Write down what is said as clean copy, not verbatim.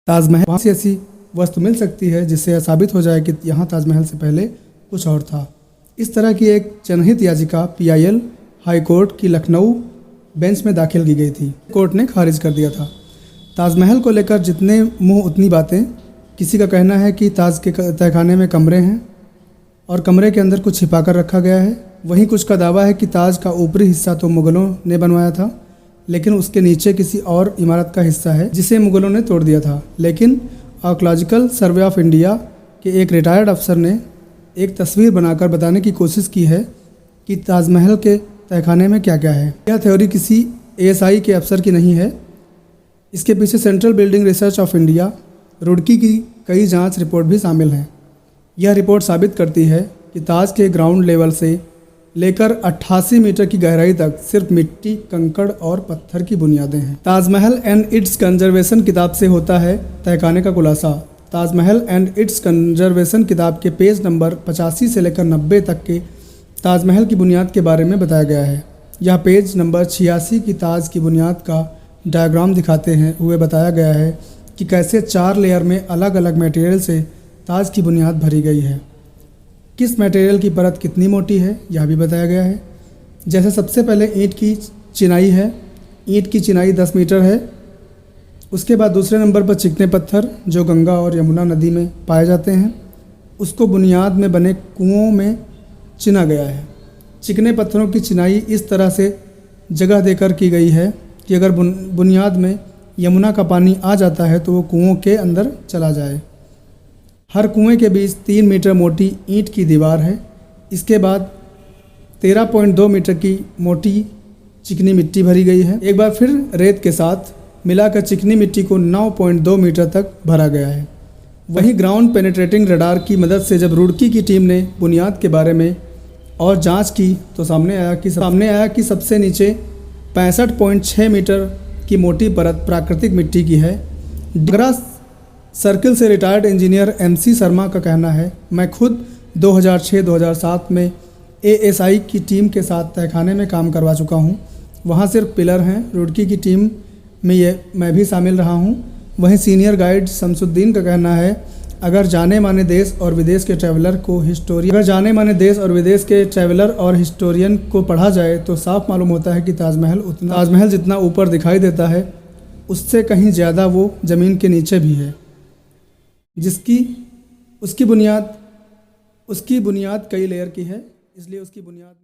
ताजमहल वहाँ से ऐसी वस्तु मिल सकती है जिससे यह साबित हो जाए कि यहाँ ताजमहल से पहले कुछ और था। इस तरह की एक जनहित याचिका PIL हाई कोर्ट की लखनऊ बेंच में दाखिल की गई थी। कोर्ट ने खारिज कर दिया था। ताजमहल को लेकर जितने मुँह उतनी बातें। किसी का कहना है कि ताज के तहखाने में कमरे हैं और कमरे के अंदर कुछ छिपा कर रखा गया है। वहीं कुछ का दावा है कि ताज का ऊपरी हिस्सा तो मुग़लों ने बनवाया था, लेकिन उसके नीचे किसी और इमारत का हिस्सा है जिसे मुग़लों ने तोड़ दिया था। लेकिन आर्कियोलॉजिकल सर्वे ऑफ इंडिया के एक रिटायर्ड अफसर ने एक तस्वीर बनाकर बताने की कोशिश की है कि ताजमहल के तहखाने में क्या क्या है। यह थ्योरी किसी ASI के अफसर की नहीं है। इसके पीछे central building research of India Roorkee की कई जांच रिपोर्ट भी शामिल हैं। यह रिपोर्ट साबित करती है कि ताज के ग्राउंड लेवल से लेकर 88 मीटर की गहराई तक सिर्फ मिट्टी, कंकड़ और पत्थर की बुनियादें हैं। ताजमहल एंड इट्स कंजर्वेशन किताब से होता है तहखाने का खुलासा। ताजमहल एंड इट्स कंजर्वेशन किताब के पेज नंबर 85 से लेकर 90 तक के ताजमहल की बुनियाद के बारे में बताया गया है। यह पेज नंबर 86 की ताज की बुनियाद का डायग्राम दिखाते हुए बताया गया है कि कैसे 4 लेयर में अलग अलग मटेरियल से ताज की बुनियाद भरी गई है। किस मटेरियल की परत कितनी मोटी है यह भी बताया गया है। जैसे सबसे पहले ईंट की चिनाई है। ईंट की चिनाई 10 मीटर है। उसके बाद दूसरे नंबर पर चिकने पत्थर जो गंगा और यमुना नदी में पाए जाते हैं, उसको बुनियाद में बने कुओं में चिना गया है। चिकने पत्थरों की चिनाई इस तरह से जगह देकर की गई है कि अगर बुनियाद में यमुना का पानी आ जाता है तो वो कुओं के अंदर चला जाए। हर कुएं के बीच 3 मीटर मोटी ईंट की दीवार है। इसके बाद 13.2 मीटर की मोटी चिकनी मिट्टी भरी गई है। एक बार फिर रेत के साथ मिलाकर चिकनी मिट्टी को 9.2 मीटर तक भरा गया है। वहीं ग्राउंड पेनिट्रेटिंग रडार की मदद से जब रुड़की की टीम ने बुनियाद के बारे में और जांच की तो सामने आया कि सबसे नीचे 65.6 मीटर की मोटी परत प्राकृतिक मिट्टी की है। डगरा सर्किल से रिटायर्ड इंजीनियर MC शर्मा का कहना है, मैं खुद 2006-2007 में ASI की टीम के साथ तहखाने में काम करवा चुका हूँ। वहाँ सिर्फ पिलर हैं। रुड़की की टीम में मैं भी शामिल रहा हूँ। वहीं सीनियर गाइड शमसुद्दीन का कहना है, अगर जाने माने देश और विदेश के ट्रैवलर और हिस्टोरियन को पढ़ा जाए तो साफ मालूम होता है कि ताजमहल जितना ऊपर दिखाई देता है उससे कहीं ज़्यादा वो ज़मीन के नीचे भी है, उसकी बुनियाद कई लेयर की है, इसलिए उसकी बुनियाद